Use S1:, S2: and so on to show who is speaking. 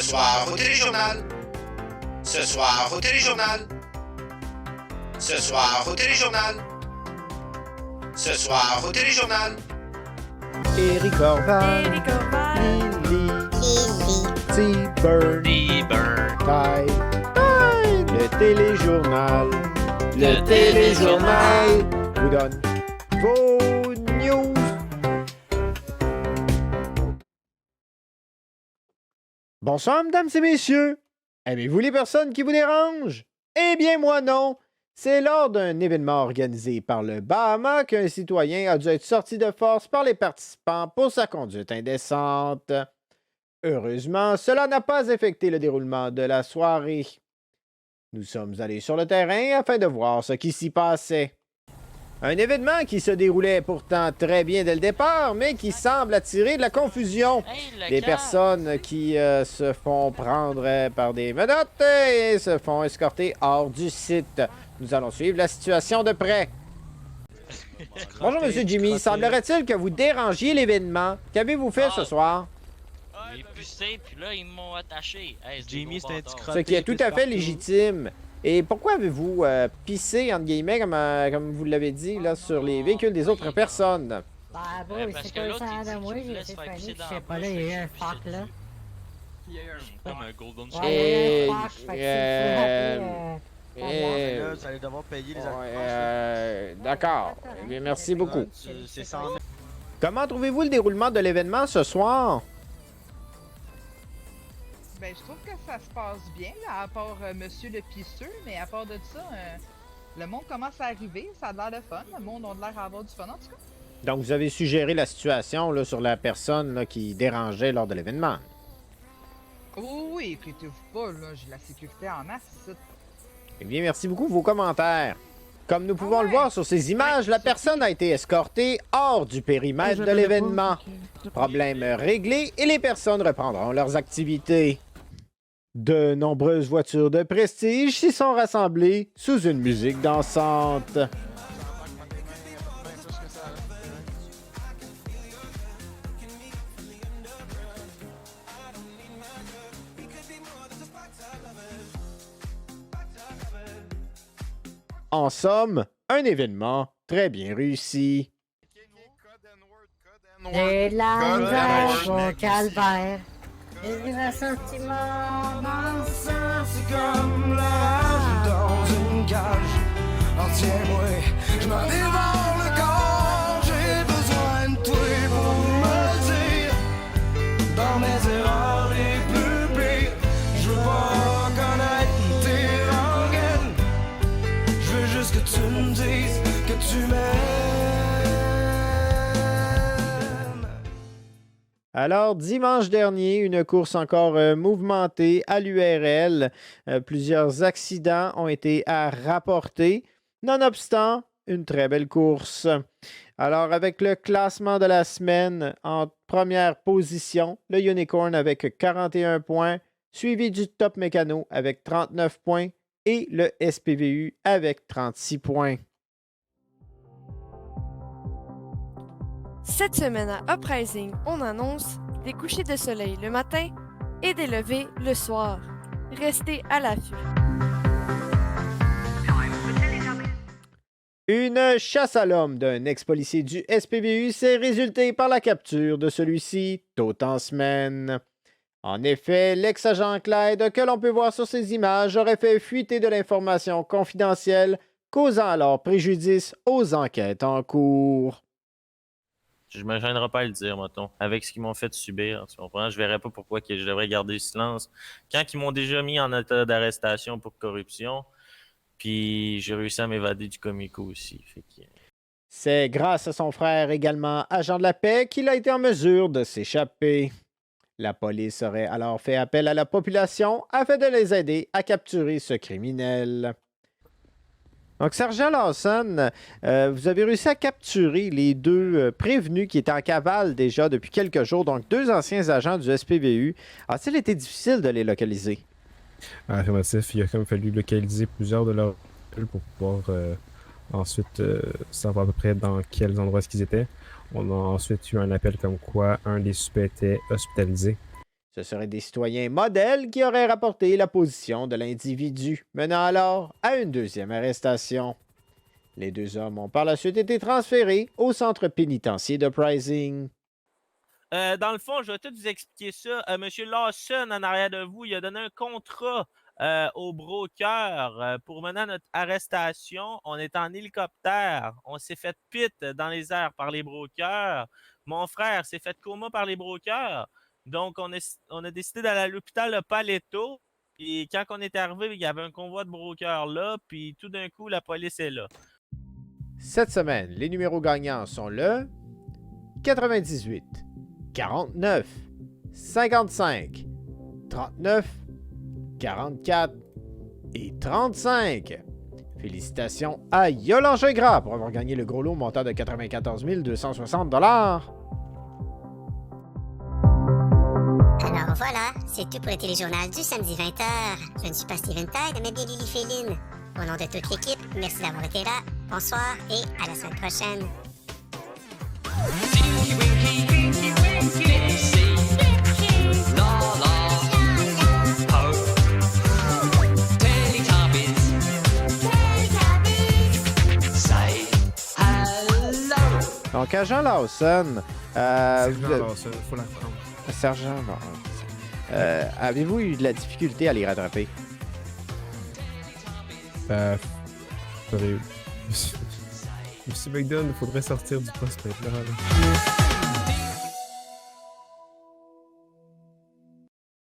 S1: soir au téléjournal. Ce soir au téléjournal. Ce soir au téléjournal. Ce soir au téléjournal.
S2: Éric Orval, Lily, T-Burn, Tide, le téléjournal. Le téléjournal vous donne vos news. Bonsoir, mesdames et messieurs. Aimez-vous les personnes qui vous dérangent? Eh bien, moi non. C'est lors d'un événement organisé par le Bahama qu'un citoyen a dû être sorti de force par les participants pour sa conduite indécente. Heureusement, cela n'a pas affecté le déroulement de la soirée. Nous sommes allés sur le terrain afin de voir ce qui s'y passait. Un événement qui se déroulait pourtant très bien dès le départ, mais qui semble attirer de la confusion. Des personnes qui se font prendre par des menottes et se font escorter hors du site. Nous allons suivre la situation de près. Bonjour, Monsieur Jimmy. Semblerait-il que vous dérangiez l'événement. Qu'avez-vous fait ce soir?
S3: J'ai pucé, puis là, ils m'ont attaché. Hey,
S4: Jimmy, c'est un petit
S3: bâtard.
S4: crotte.
S2: Ce qui est tout à fait légitime. Et pourquoi avez-vous pissé, entre guillemets, comme vous l'avez dit, là, sur les véhicules des autres personnes?
S5: Bah, bro,
S3: Ouais,
S5: il
S3: parce
S5: s'est
S3: que
S5: collé
S3: l'autre,
S5: ça
S3: il
S5: de
S3: dit
S5: moi,
S3: qu'il
S5: j'ai
S3: voulait
S5: été
S3: se faire
S5: panique,
S3: pisser
S5: je
S3: dans
S5: sais
S3: la
S5: pas, là, il y a eu un
S3: bouche,
S5: fuck, là.
S4: Comme un golden shower.
S5: Ouais, il y a eu un fuck, fait que c'est
S2: Et-
S4: Là, vous allez devoir payer les
S2: D'accord. Eh bien, merci beaucoup.
S4: C'est 100 000.
S2: Comment trouvez-vous le déroulement de l'événement ce soir?
S6: Ben, je trouve que ça se passe bien, là, à part Monsieur le Pisseux, mais à part de ça, le monde commence à arriver, ça a l'air de fun, le monde a l'air d'avoir du fun en tout cas.
S2: Donc, vous avez suggéré la situation là, sur la personne là, qui dérangeait lors de l'événement.
S6: Oui, inquiétez-vous pas, là, j'ai la sécurité en masse ici.
S2: Eh bien, merci beaucoup. Vos commentaires. Comme nous pouvons
S6: Ah
S2: le
S6: ouais.
S2: voir sur ces images, la personne a été escortée hors du périmètre de l'événement. Problème réglé et les personnes reprendront leurs activités. De nombreuses voitures de prestige s'y sont rassemblées sous une musique dansante. En somme, un événement très bien réussi.
S5: J'ai de la
S4: Code
S5: misère
S4: N-word.
S5: au calvaire. J'ai des sentiments dans le sang.
S7: C'est comme la rage dans une cage. Alors tiens-moi, je m'en dévore le corps. J'ai besoin de toi pour me dire dans mes erreurs les plus pires. Je veux pas connaître tes rengaines. Je veux juste que tu me dises que tu m'aimes.
S2: Alors, dimanche dernier, une course encore mouvementée à l'URL. Plusieurs accidents ont été à rapporter. Nonobstant, une très belle course. Alors, avec le classement de la semaine, en première position, le Unicorn avec 41 points, suivi du Top Mécano avec 39 points et le SPVU avec 36 points.
S8: Cette semaine à Uprising, on annonce des couchers de soleil le matin et des levées le soir. Restez à l'affût.
S2: Une chasse à l'homme d'un ex-policier du SPVU s'est résultée par la capture de celui-ci tôt en semaine. En effet, l'ex-agent Clyde, que l'on peut voir sur ces images, aurait fait fuiter de l'information confidentielle, causant alors préjudice aux enquêtes en cours.
S3: Je me gênerai pas à le dire, mettons. Avec ce qu'ils m'ont fait subir, tu comprends? Je verrais pas pourquoi que je devrais garder le silence. Quand ils m'ont déjà mis en état d'arrestation pour corruption, puis j'ai réussi à m'évader du comico aussi. Fait que...
S2: C'est grâce à son frère, également agent de la paix, qu'il a été en mesure de s'échapper. La police aurait alors fait appel à la population afin de les aider à capturer ce criminel. Donc, Sergent Lawson, vous avez réussi à capturer les deux prévenus qui étaient en cavale déjà depuis quelques jours, donc deux anciens agents du SPVU. A-t-il été difficile de les localiser?
S9: Affirmatif, il a quand même fallu localiser plusieurs de leurs véhicules pour pouvoir ensuite savoir à peu près dans quels endroits est-ce qu'ils étaient. On a ensuite eu un appel comme quoi un des suspects était hospitalisé.
S2: Ce seraient des citoyens modèles qui auraient rapporté la position de l'individu, menant alors à une deuxième arrestation. Les deux hommes ont par la suite été transférés au centre pénitentiaire de Pricing.
S3: Dans le fond, je vais tout vous expliquer ça. Monsieur Lawson, en arrière de vous, il a donné un contrat au broker pour mener à notre arrestation. On est en hélicoptère. On s'est fait pit dans les airs par les brokers. Mon frère s'est fait coma par les brokers. Donc, on a décidé d'aller à l'hôpital de Paleto. Et quand on est arrivé, il y avait un convoi de brokers là. Puis tout d'un coup, la police est là.
S2: Cette semaine, les numéros gagnants sont le 98, 49, 55, 39, 44 et 35. Félicitations à Yolande Gras pour avoir gagné le gros lot montant de 94 260 $.
S5: Alors voilà, c'est tout pour le téléjournal du samedi 20h. Je ne suis pas Steven Tide, mais bien Lily Féline. Au nom de toute l'équipe, merci d'avoir été là. Bonsoir et à la semaine prochaine.
S2: Donc, agent Lawson,
S9: Faut la reprendre.
S2: sergent Lawson, avez-vous eu de la difficulté à les rattraper?
S9: Sérieux. Monsieur McDonald, il faudrait sortir du poste maintenant. Là.